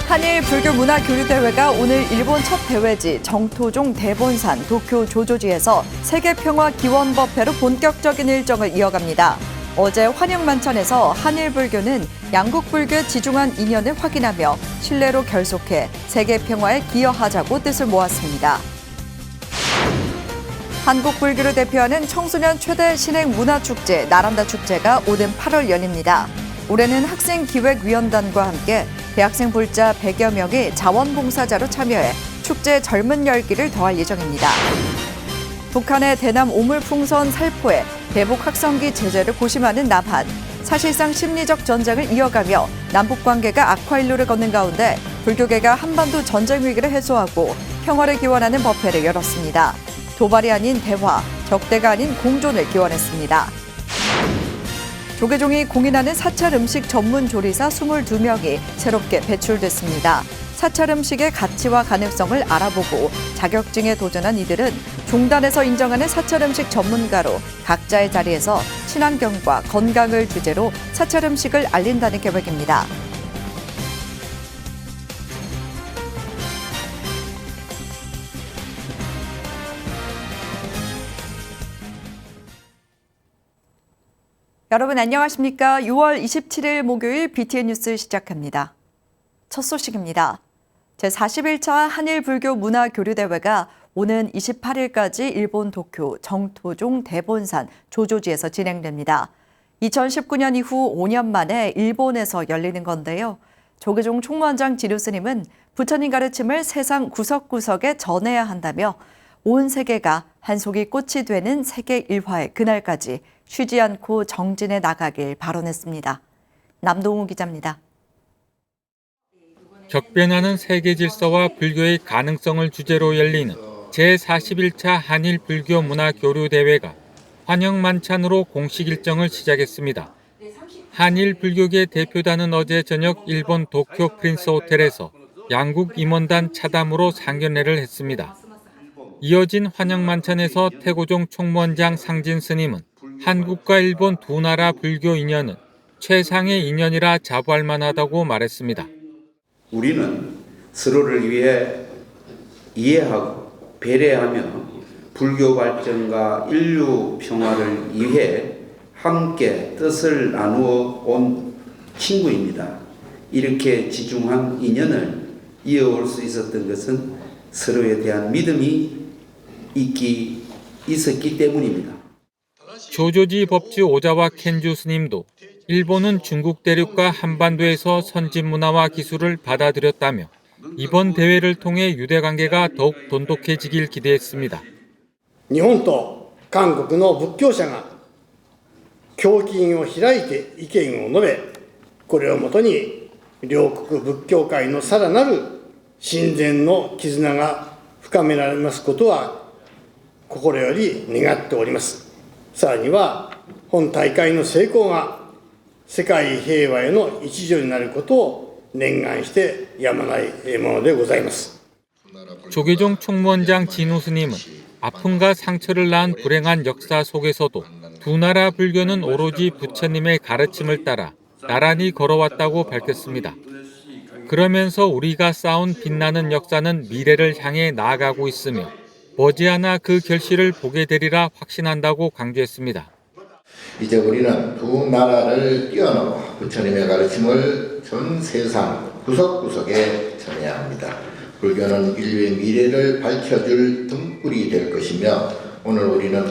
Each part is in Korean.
한일 불교 문화 교류 대회가 오늘 일본 첫 대회지 정토종 대본산 도쿄 조조지에서 세계평화 기원법회로 본격적인 일정을 이어갑니다. 어제 환영만찬에서 한일 불교는 양국 불교의 지중한 인연을 확인하며 신뢰로 결속해 세계평화에 기여하자고 뜻을 모았습니다. 한국 불교를 대표하는 청소년 최대 신행 문화축제 나란다 축제가 오는 8월 열립니다. 올해는 학생기획위원단과 함께 대학생 불자 100여 명이 자원봉사자로 참여해 축제의 젊은 열기를 더할 예정입니다. 북한의 대남 오물풍선 살포에 대북 확성기 제재를 고심하는 남한. 사실상 심리적 전쟁을 이어가며 남북 관계가 악화일로를 걷는 가운데 불교계가 한반도 전쟁 위기를 해소하고 평화를 기원하는 법회를 열었습니다. 도발이 아닌 대화, 적대가 아닌 공존을 기원했습니다. 조계종이 공인하는 사찰 음식 전문 조리사 22명이 새롭게 배출됐습니다. 사찰 음식의 가치와 가능성을 알아보고 자격증에 도전한 이들은 종단에서 인정하는 사찰 음식 전문가로 각자의 자리에서 친환경과 건강을 주제로 사찰 음식을 알린다는 계획입니다. 여러분 안녕하십니까? 6월 27일 목요일 BTN 뉴스 시작합니다. 첫 소식입니다. 제41차 한일불교 문화교류대회가 오는 28일까지 일본 도쿄 정토종 대본산 조조지에서 진행됩니다. 2019년 이후 5년 만에 일본에서 열리는 건데요. 조계종 총무원장 진우 스님은 부처님 가르침을 세상 구석구석에 전해야 한다며 온 세계가 한속이 꽃이 되는 세계 일화의 그날까지 쉬지 않고 정진해 나가길 발언했습니다. 남동우 기자입니다. 격변하는 세계 질서와 불교의 가능성을 주제로 열리는 제41차 한일 불교 문화 교류 대회가 환영 만찬으로 공식 일정을 시작했습니다. 한일 불교계 대표단은 어제 저녁 일본 도쿄 프린스 호텔에서 양국 임원단 차담으로 상견례를 했습니다. 이어진 환영 만찬에서 태고종 총무원장 상진 스님은 한국과 일본 두 나라 불교 인연은 최상의 인연이라 자부할 만하다고 말했습니다. 우리는 서로를 위해 이해하고 배려하며 불교 발전과 인류 평화를 위해 함께 뜻을 나누어 온 친구입니다. 이렇게 지중한 인연을 이어올 수 있었던 것은 서로에 대한 믿음이 있었기 때문입니다. 조조지 법주 오자와 켄주 스님도 일본은 중국 대륙과 한반도에서 선진 문화와 기술을 받아들였다며 이번 대회를 통해 유대 관계가 더욱 돈독해지길 기대했습니다. 日本と韓国の仏教者が胸襟を開いて意見を述べ、これをもとに両国仏教界のさらなる親善の絆が深められますことは心より願っております。さらには本大会の成功が世界平和への一助になることを念願してやまないものでございます。 조계종 총무원장 진우 스님은 아픔과 상처를 낳은 불행한 역사 속에서도 두 나라 불교는 오로지 부처님의 가르침을 따라 나란히 걸어왔다고 밝혔습니다. 그러면서 우리가 쌓은 빛나는 역사는 미래를 향해 나아가고 있으며 머지않아 그 결실을 보게 되리라 확신한다고 강조했습니다. 이제 우리는 두 나라를 뛰어넘어 부처님의 가르침을 전 세상 구석구석에 전해야 합니다. 불교는 인류의 미래를 밝혀줄 등불이 될 것이며 오늘 우리는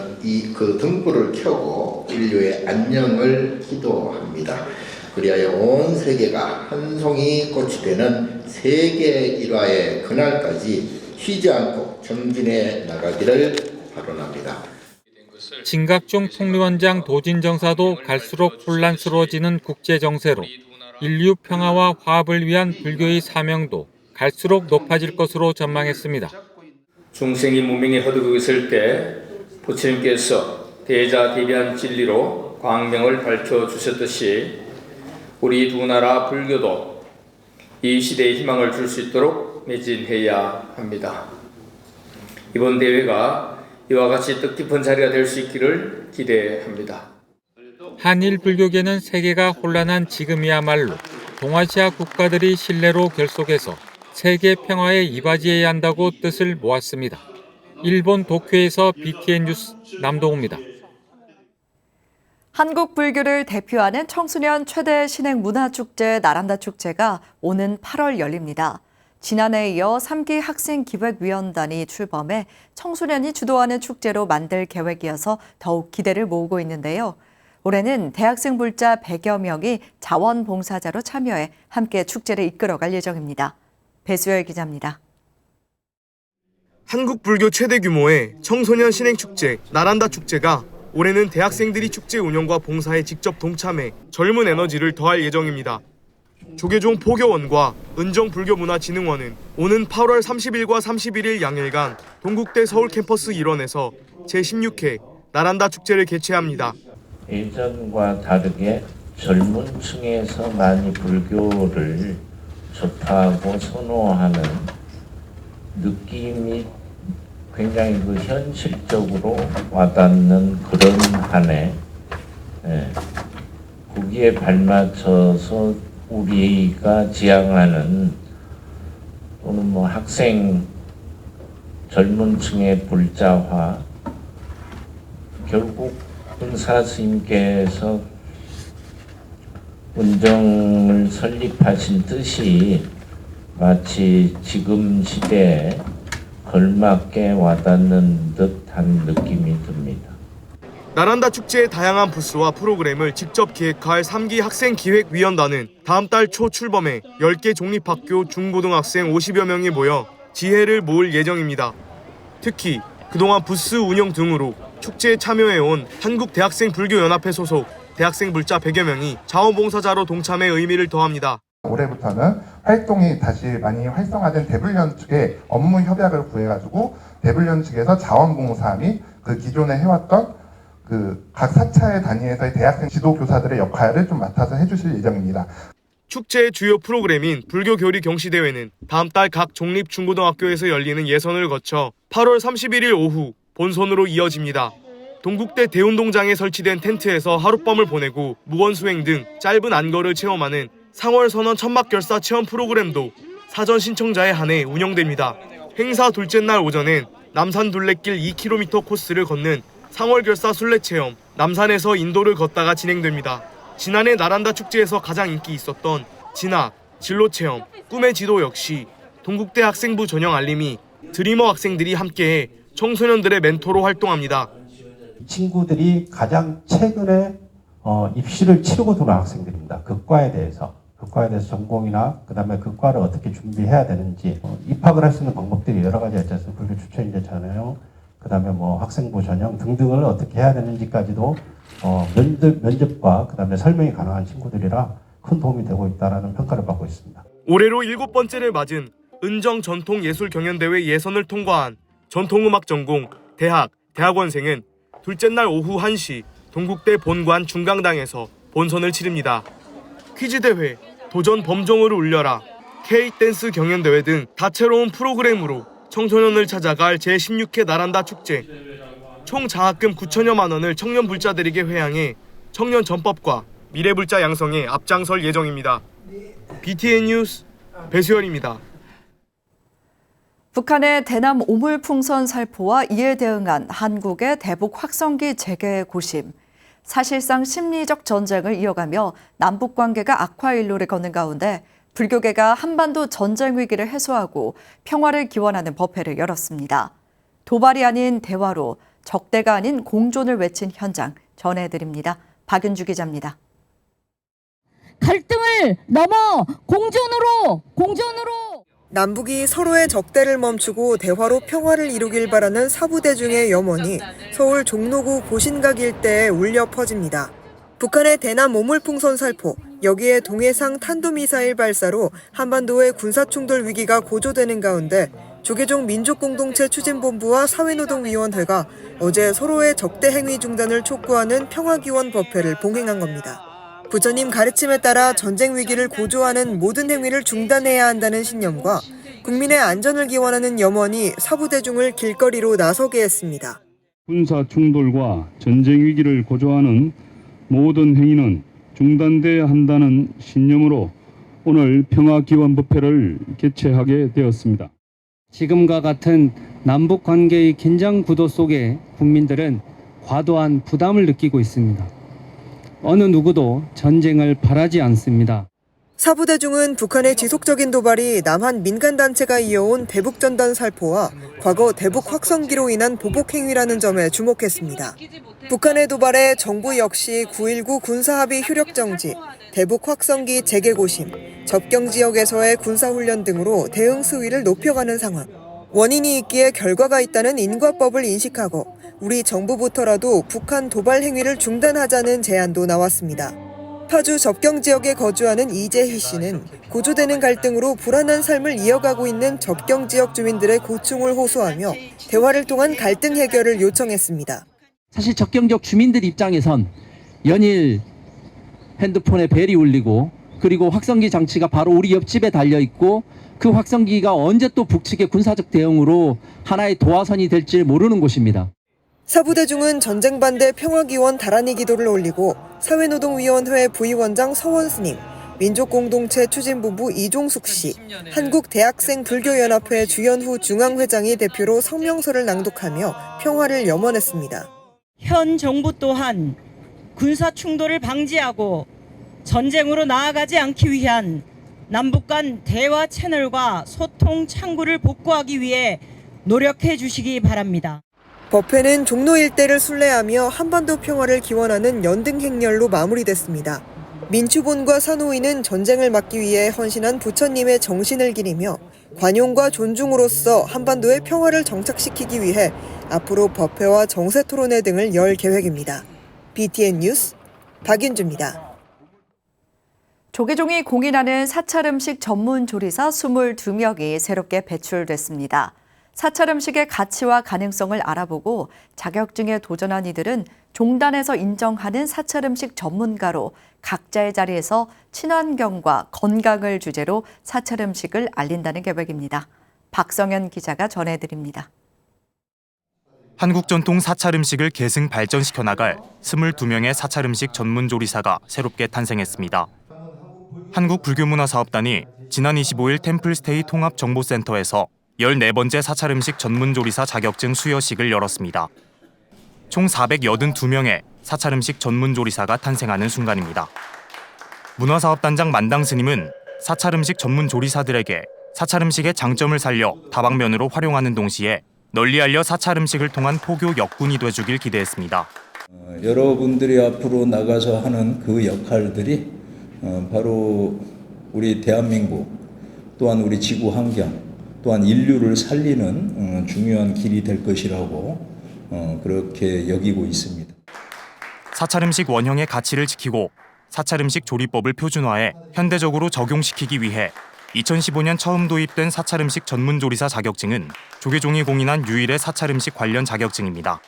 그 등불을 켜고 인류의 안녕을 기도합니다. 그리하여 온 세계가 한 송이 꽃이 되는 세계 일화의 그날까지 쉬지 않고 정진해 나가기를 발언합니다. 진각종 통리원장 도진정사도 갈수록 혼란스러워지는 국제정세로 인류 평화와 화합을 위한 불교의 사명도 갈수록 높아질 것으로 전망했습니다. 중생이 무명에 허덕이고 있을 때 부처님께서 대자대비한 진리로 광명을 밝혀주셨듯이 우리 두 나라 불교도 이 시대에 희망을 줄 수 있도록 매진해야 합니다. 이번 대회가 이와 같이 뜻깊은 자리가 될 수 있기를 기대합니다. 한일 불교계는 세계가 혼란한 지금이야말로 동아시아 국가들이 신뢰로 결속해서 세계 평화에 이바지해야 한다고 뜻을 모았습니다. 일본 도쿄에서 BTN 뉴스 남동우입니다. 한국 불교를 대표하는 청소년 최대 신행 문화축제 나란다 축제가 오는 8월 열립니다. 지난해에 이어 3기 학생기획위원단이 출범해 청소년이 주도하는 축제로 만들 계획이어서 더욱 기대를 모으고 있는데요. 올해는 대학생 불자 100여 명이 자원봉사자로 참여해 함께 축제를 이끌어갈 예정입니다. 배수열 기자입니다. 한국 불교 최대 규모의 청소년 신행축제 나란다 축제가 올해는 대학생들이 축제 운영과 봉사에 직접 동참해 젊은 에너지를 더할 예정입니다. 조계종 포교원과 은정불교문화진흥원은 오는 8월 30일과 31일 양일간 동국대 서울 캠퍼스 일원에서 제16회 나란다 축제를 개최합니다. 예전과 다르게 젊은 층에서 많이 불교를 좋다고 선호하는 느낌이 굉장히 현실적으로 와닿는 그런 한 해, 거기에 발맞춰서 우리가 지향하는 또는 학생 젊은 층의 불자화, 결국 은사 스님께서 은정을 설립하신 뜻이 마치 지금 시대에 걸맞게 와닿는 듯한 느낌이 듭니다. 나란다 축제의 다양한 부스와 프로그램을 직접 기획할 3기 학생기획위원단은 다음 달 초 출범해 10개 종립학교 중고등학생 50여 명이 모여 지혜를 모을 예정입니다. 특히 그동안 부스 운영 등으로 축제에 참여해온 한국대학생불교연합회 소속 대학생 불자 100여 명이 자원봉사자로 동참해 의미를 더합니다. 올해부터는 활동이 다시 많이 활성화된 대불련 측에 업무 협약을 구해가지고 대불련 측에서 자원봉사 및 그 기존에 해왔던 그 각 사차의 단위에서의 대학생 지도교사들의 역할을 좀 맡아서 해주실 예정입니다. 축제의 주요 프로그램인 불교교리 경시대회는 다음 달 각 종립중고등학교에서 열리는 예선을 거쳐 8월 31일 오후 본선으로 이어집니다. 동국대 대운동장에 설치된 텐트에서 하룻밤을 보내고 무원수행 등 짧은 안거를 체험하는 상월선언 천막결사 체험 프로그램도 사전 신청자에 한해 운영됩니다. 행사 둘째 날 오전엔 남산 둘레길 2km 코스를 걷는 상월결사 순례체험, 남산에서 인도를 걷다가 진행됩니다. 지난해 나란다 축제에서 가장 인기 있었던 진학, 진로체험, 꿈의 지도 역시 동국대 학생부 전형 알림이 드리머 학생들이 함께해 청소년들의 멘토로 활동합니다. 친구들이 가장 최근에 입시를 치르고 들어온 학생들입니다. 그 과에 대해서 전공이나 그다음에 그 과를 어떻게 준비해야 되는지 입학을 할 수 있는 방법들이 여러 가지 있지 않습니까? 불교 추천인재잖아요. 그다음에 학생부 전형 등등을 어떻게 해야 되는지까지도 면접과 그다음에 설명이 가능한 친구들이라 큰 도움이 되고 있다라는 평가를 받고 있습니다. 올해로 7번째를 맞은 은정 전통예술경연대회 예선을 통과한 전통음악 전공 대학원생은 둘째 날 오후 1시 동국대 본관 중강당에서 본선을 치릅니다. 퀴즈대회, 도전 범종으로 울려라, K-댄스 경연대회 등 다채로운 프로그램으로 청소년을 찾아갈 제16회 나란다 축제. 총 장학금 9천여만 원을 청년 불자들에게 회항해 청년 전법과 미래불자 양성에 앞장설 예정입니다. BTN 뉴스 배수열입니다. 북한의 대남 오물풍선 살포와 이에 대응한 한국의 대북 확성기 재개의 고심. 사실상 심리적 전쟁을 이어가며 남북 관계가 악화 일로를 걷는 가운데 불교계가 한반도 전쟁 위기를 해소하고 평화를 기원하는 법회를 열었습니다. 도발이 아닌 대화로 적대가 아닌 공존을 외친 현장 전해드립니다. 박윤주 기자입니다. 갈등을 넘어 공존으로! 남북이 서로의 적대를 멈추고 대화로 평화를 이루길 바라는 사부대중의 염원이 서울 종로구 고신각 일대에 울려 퍼집니다. 북한의 대남 오물풍선 살포, 여기에 동해상 탄도미사일 발사로 한반도의 군사충돌 위기가 고조되는 가운데 조계종 민족공동체 추진본부와 사회노동위원회가 어제 서로의 적대 행위 중단을 촉구하는 평화기원 법회를 봉행한 겁니다. 부처님 가르침에 따라 전쟁 위기를 고조하는 모든 행위를 중단해야 한다는 신념과 국민의 안전을 기원하는 염원이 사부대중을 길거리로 나서게 했습니다. 군사 충돌과 전쟁 위기를 고조하는 모든 행위는 중단돼야 한다는 신념으로 오늘 평화기원부패를 개최하게 되었습니다. 지금과 같은 남북 관계의 긴장 구도 속에 국민들은 과도한 부담을 느끼고 있습니다. 어느 누구도 전쟁을 바라지 않습니다. 사부대중은 북한의 지속적인 도발이 남한 민간단체가 이어온 대북전단 살포와 과거 대북 확성기로 인한 보복 행위라는 점에 주목했습니다. 북한의 도발에 정부 역시 9.19 군사합의 효력 정지, 대북 확성기 재개고심, 접경 지역에서의 군사훈련 등으로 대응 수위를 높여가는 상황. 원인이 있기에 결과가 있다는 인과법을 인식하고 우리 정부부터라도 북한 도발 행위를 중단하자는 제안도 나왔습니다. 파주 접경 지역에 거주하는 이재희 씨는 고조되는 갈등으로 불안한 삶을 이어가고 있는 접경 지역 주민들의 고충을 호소하며 대화를 통한 갈등 해결을 요청했습니다. 사실 접경 지역 주민들 입장에선 연일 핸드폰에 벨이 울리고 그리고 확성기 장치가 바로 우리 옆집에 달려있고 그 확성기가 언제 또 북측의 군사적 대응으로 하나의 도화선이 될지 모르는 곳입니다. 사부대중은 전쟁 반대 평화기원 다란이 기도를 올리고 사회노동위원회 부위원장 서원스님, 민족공동체 추진본부 이종숙 씨, 한국대학생불교연합회 주연후 중앙회장이 대표로 성명서를 낭독하며 평화를 염원했습니다. 현 정부 또한 군사 충돌을 방지하고 전쟁으로 나아가지 않기 위한 남북 간 대화 채널과 소통 창구를 복구하기 위해 노력해 주시기 바랍니다. 법회는 종로 일대를 순례하며 한반도 평화를 기원하는 연등 행렬로 마무리됐습니다. 민추본과 산호위는 전쟁을 막기 위해 헌신한 부처님의 정신을 기리며 관용과 존중으로써 한반도의 평화를 정착시키기 위해 앞으로 법회와 정세토론회 등을 열 계획입니다. BTN 뉴스 박윤주입니다. 조계종이 공인하는 사찰 음식 전문 조리사 22명이 새롭게 배출됐습니다. 사찰 음식의 가치와 가능성을 알아보고 자격증에 도전한 이들은 종단에서 인정하는 사찰 음식 전문가로 각자의 자리에서 친환경과 건강을 주제로 사찰 음식을 알린다는 계획입니다. 박성현 기자가 전해드립니다. 한국 전통 사찰 음식을 계승 발전시켜 나갈 22명의 사찰 음식 전문 조리사가 새롭게 탄생했습니다. 한국불교문화사업단이 지난 25일 템플스테이 통합정보센터에서 14번째 사찰 음식 전문 조리사 자격증 수여식을 열었습니다. 총 482명의 사찰 음식 전문 조리사가 탄생하는 순간입니다. 문화사업단장 만당 스님은 사찰 음식 전문 조리사들에게 사찰 음식의 장점을 살려 다방면으로 활용하는 동시에 널리 알려 사찰 음식을 통한 포교 역군이 돼주길 기대했습니다. 여러분들이 앞으로 나가서 하는 그 역할들이 바로 우리 대한민국 또한 우리 지구 환경 또한 인류를 살리는 중요한 길이 될 것이라고 그렇게 여기고 있습니다. 사찰 음식 원형의 가치를 지키고 사찰 음식 조리법을 표준화해 현대적으로 적용시키기 위해 2015년 처음 도입된 사찰 음식 전문 조리사 자격증은 조계종이 공인한 유일의 사찰 음식 관련 자격증입니다.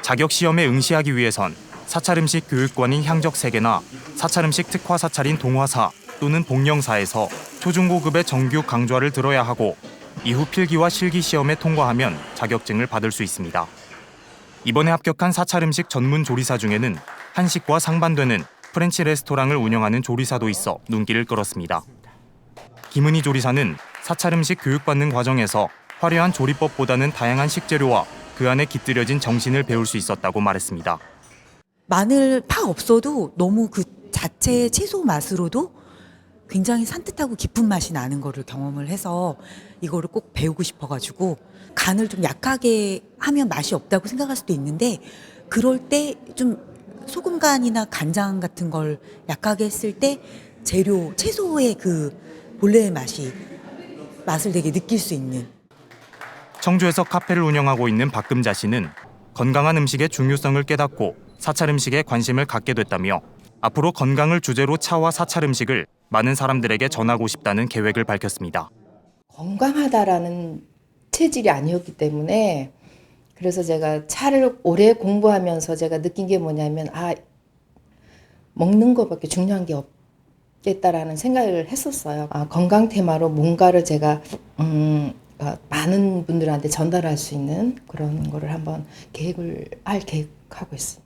자격 시험에 응시하기 위해선 사찰 음식 교육관인 향적세계나 사찰 음식 특화 사찰인 동화사 또는 복령사에서 초중고급의 정규 강좌를 들어야 하고 이후 필기와 실기 시험에 통과하면 자격증을 받을 수 있습니다. 이번에 합격한 사찰 음식 전문 조리사 중에는 한식과 상반되는 프렌치 레스토랑을 운영하는 조리사도 있어 눈길을 끌었습니다. 김은희 조리사는 사찰 음식 교육받는 과정에서 화려한 조리법보다는 다양한 식재료와 그 안에 깃들여진 정신을 배울 수 있었다고 말했습니다. 마늘 파 없어도 너무 그 자체의 채소 맛으로도 굉장히 산뜻하고 깊은 맛이 나는 거를 경험을 해서 이거를 꼭 배우고 싶어가지고 간을 좀 약하게 하면 맛이 없다고 생각할 수도 있는데 그럴 때 좀 소금 간이나 간장 같은 걸 약하게 했을 때 재료, 채소의 그 본래의 맛을 되게 느낄 수 있는. 청주에서 카페를 운영하고 있는 박금자 씨는 건강한 음식의 중요성을 깨닫고 사찰 음식에 관심을 갖게 됐다며 앞으로 건강을 주제로 차와 사찰 음식을 많은 사람들에게 전하고 싶다는 계획을 밝혔습니다. 건강하다라는 체질이 아니었기 때문에 그래서 제가 차를 오래 공부하면서 제가 느낀 게 뭐냐면 먹는 것밖에 중요한 게 없겠다라는 생각을 했었어요. 건강 테마로 뭔가를 제가 많은 분들한테 전달할 수 있는 그런 거를 한번 계획하고 있습니다.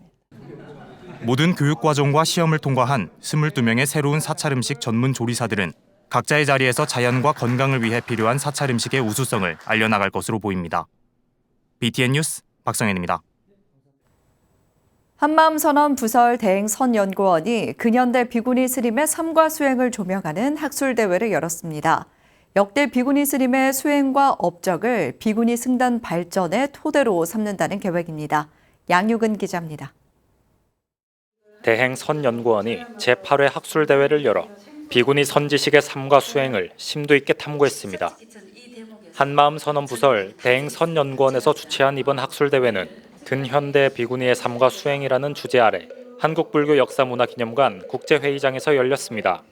모든 교육과정과 시험을 통과한 22명의 새로운 사찰음식 전문 조리사들은 각자의 자리에서 자연과 건강을 위해 필요한 사찰음식의 우수성을 알려나갈 것으로 보입니다. BTN 뉴스 박성현입니다. 한마음선언 부설 대행선연구원이 근현대 비구니 스님의 삶과 수행을 조명하는 학술대회를 열었습니다. 역대 비구니 스님의 수행과 업적을 비구니 승단 발전의 토대로 삼는다는 계획입니다. 양유근 기자입니다. 대행선연구원이 제8회 학술대회를 열어 비구니 선지식의 삶과 수행을 심도 있게 탐구했습니다. 한마음선언 부설 대행선연구원에서 주최한 이번 학술대회는 근현대 비구니의 삶과 수행이라는 주제 아래 한국불교역사문화기념관 국제회의장에서 열렸습니다.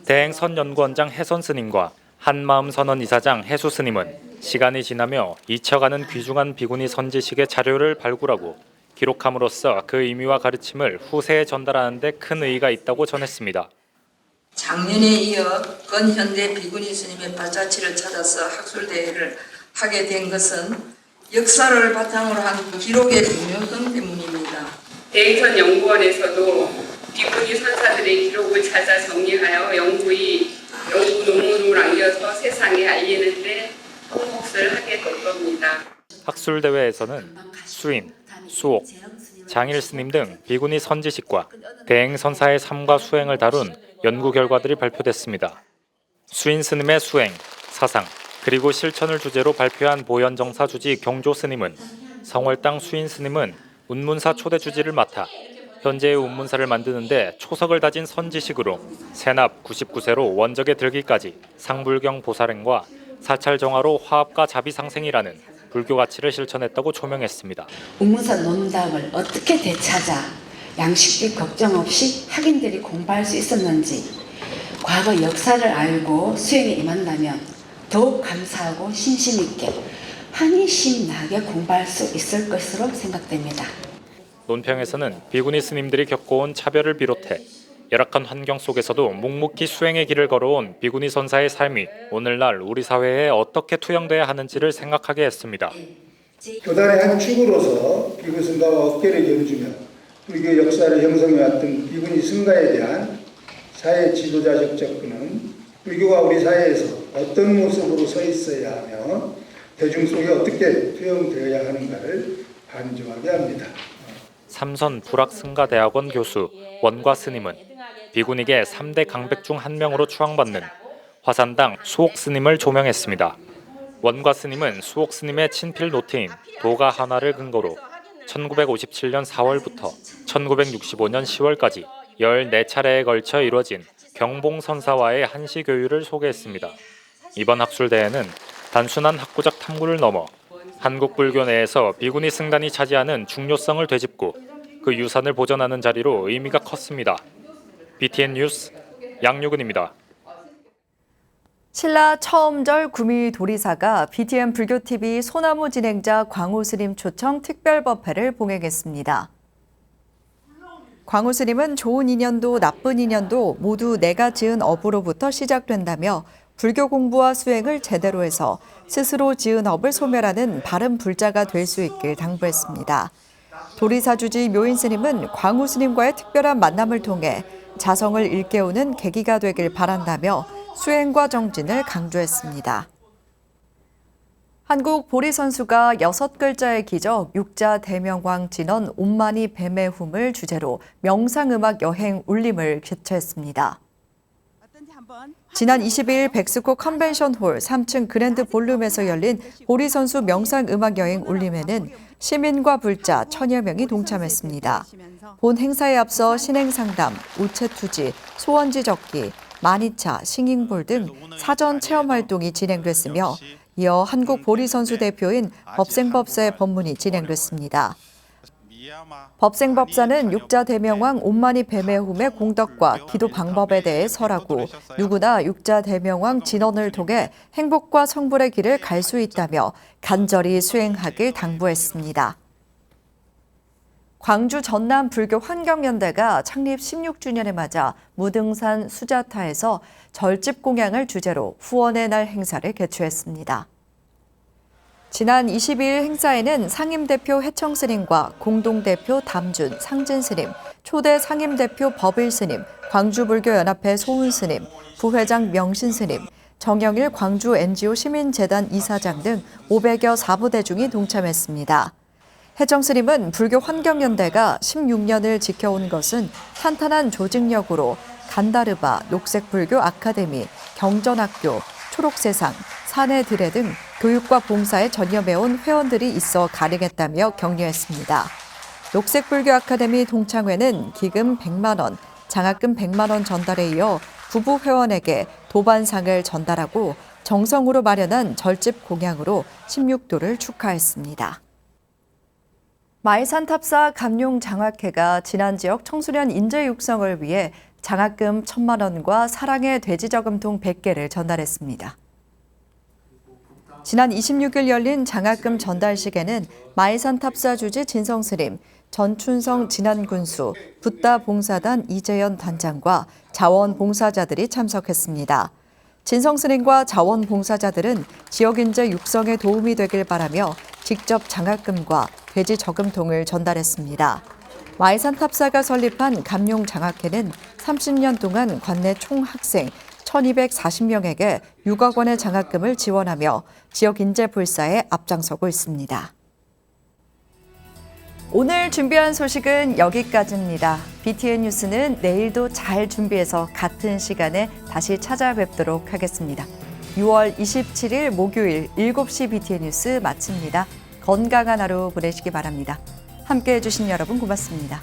대행선연구원장 혜선스님과 한마음선언 이사장 혜수스님은 시간이 지나며 잊혀가는 귀중한 비구니 선지식의 자료를 발굴하고 기록함으로써 그 의미와 가르침을 후세에 전달하는 데 큰 의의가 있다고 전했습니다. 작년에 이어 근현대 비구니 스님의 발자취를 찾아서 학술대회를 하게 된 것은 역사를 바탕으로 한 기록의 중요성 때문입니다. 대행선연구원에서도 비구니 선사들의 기록을 찾아 정리하여 연구 논문으로 남겨서 세상에 알리는 데 큰 몫을 하게 될 겁니다. 학술대회에서는 수인, 수옥, 장일 스님 등 비구니 선지식과 대행선사의 삶과 수행을 다룬 연구 결과들이 발표됐습니다. 수인 스님의 수행, 사상, 그리고 실천을 주제로 발표한 보현정사 주지 경조 스님은 성월당 수인 스님은 운문사 초대 주지를 맡아 현재의 운문사를 만드는데 초석을 다진 선지식으로 세납 99세로 원적에 들기까지 상불경 보살행과 사찰정화로 화합과 자비상생이라는 불교 가치를 실천했다고 조명했습니다. 운문사 논답을 어떻게 되찾아 양식비 걱정 없이 학인들이 공부할 수 있었는지 과거 역사를 알고 수행에 임한다면 더욱 감사하고 신심 있게 한이심 나게 공부할 수 있을 것으로 생각됩니다. 논평에서는 비구니 스님들이 겪어온 차별을 비롯해 열악한 환경 속에서도 묵묵히 수행의 길을 걸어온 비구니 선사의 삶이 오늘날 우리 사회에 어떻게 투영돼야 하는지를 생각하게 했습니다. 교단의 한 축으로서 비구니 승가와 어깨를 겨루며 불교 역사를 형성해왔던 비구니 승가에 대한 사회 지도자적 접근은 불교가 우리 사회에서 어떤 모습으로 서 있어야 하며 대중 속에 어떻게 투영되어야 하는가를 반증하게 합니다. 삼선 불학승가대학원 교수 원과 스님은 비구니계 3대 강백 중 한 명으로 추앙받는 화산당 수옥 스님을 조명했습니다. 원과 스님은 수옥 스님의 친필 노트인 도가 하나를 근거로 1957년 4월부터 1965년 10월까지 14차례에 걸쳐 이뤄진 경봉선사와의 한시 교유를 소개했습니다. 이번 학술대회는 단순한 학구적 탐구를 넘어 한국 불교 내에서 비구니 승단이 차지하는 중요성을 되짚고 그 유산을 보존하는 자리로 의미가 컸습니다. BTN 뉴스 양유근입니다. 신라 처음절 구미도리사가 BTN 불교TV 소나무 진행자 광우스님 초청 특별법회를 봉행했습니다. 광우스님은 좋은 인연도 나쁜 인연도 모두 내가 지은 업으로부터 시작된다며 불교 공부와 수행을 제대로 해서 스스로 지은 업을 소멸하는 바른 불자가 될 수 있길 당부했습니다. 도리사주지 묘인스님은 광우스님과의 특별한 만남을 통해 자성을 일깨우는 계기가 되길 바란다며 수행과 정진을 강조했습니다. 한국 보리 선수가 6글자의 기적 육자 대명왕 진원 온마니 뱀의 훔을 주제로 명상음악 여행 울림을 개최했습니다. 지난 22일 백스코 컨벤션홀 3층 그랜드 볼룸에서 열린 보리 선수 명상음악 여행 울림에는 시민과 불자 1000여 명이 동참했습니다. 본 행사에 앞서 신행상담, 우체투지, 소원지 적기, 마니차, 싱잉볼 등 사전 체험 활동이 진행됐으며 이어 한국 보리 선수 대표인 법생법사의 법문이 진행됐습니다. 법생법사는 육자 대명왕 온마니 뱀의 훔의 공덕과 기도 방법에 대해 설하고 누구나 육자 대명왕 진원을 통해 행복과 성불의 길을 갈 수 있다며 간절히 수행하길 당부했습니다. 광주 전남 불교 환경연대가 창립 16주년을 맞아 무등산 수자타에서 절집 공양을 주제로 후원의 날 행사를 개최했습니다. 지난 22일 행사에는 상임대표 해청스님과 공동대표 담준, 상진스님, 초대 상임대표 법일스님, 광주불교연합회 소은스님, 부회장 명신스님, 정영일 광주 NGO 시민재단 이사장 등 500여 사부대중이 동참했습니다. 혜정스님은 불교 환경연대가 16년을 지켜온 것은 탄탄한 조직력으로 간다르바, 녹색불교 아카데미, 경전학교, 초록세상, 사내드레 등 교육과 봉사에 전념해온 회원들이 있어 가능했다며 격려했습니다. 녹색불교 아카데미 동창회는 기금 100만 원, 장학금 100만 원 전달에 이어 부부 회원에게 도반상을 전달하고 정성으로 마련한 절집 공양으로 16도를 축하했습니다. 마이산탑사 감룡장학회가 지난 지역 청소년 인재 육성을 위해 장학금 1,000만 원과 사랑의 돼지저금통 100개를 전달했습니다. 지난 26일 열린 장학금 전달식에는 마이산탑사 주지 진성스님, 전춘성 진안군수, 붓다봉사단 이재현 단장과 자원봉사자들이 참석했습니다. 진성스님과 자원봉사자들은 지역인재 육성에 도움이 되길 바라며 직접 장학금과 돼지 저금통을 전달했습니다. 마이산탑사가 설립한 감룡장학회는 30년 동안 관내 총학생 1,240명에게 6억 원의 장학금을 지원하며 지역 인재 불사에 앞장서고 있습니다. 오늘 준비한 소식은 여기까지입니다. BTN 뉴스는 내일도 잘 준비해서 같은 시간에 다시 찾아뵙도록 하겠습니다. 6월 27일 목요일 7시 BTN 뉴스 마칩니다. 건강한 하루 보내시기 바랍니다. 함께해 주신 여러분 고맙습니다.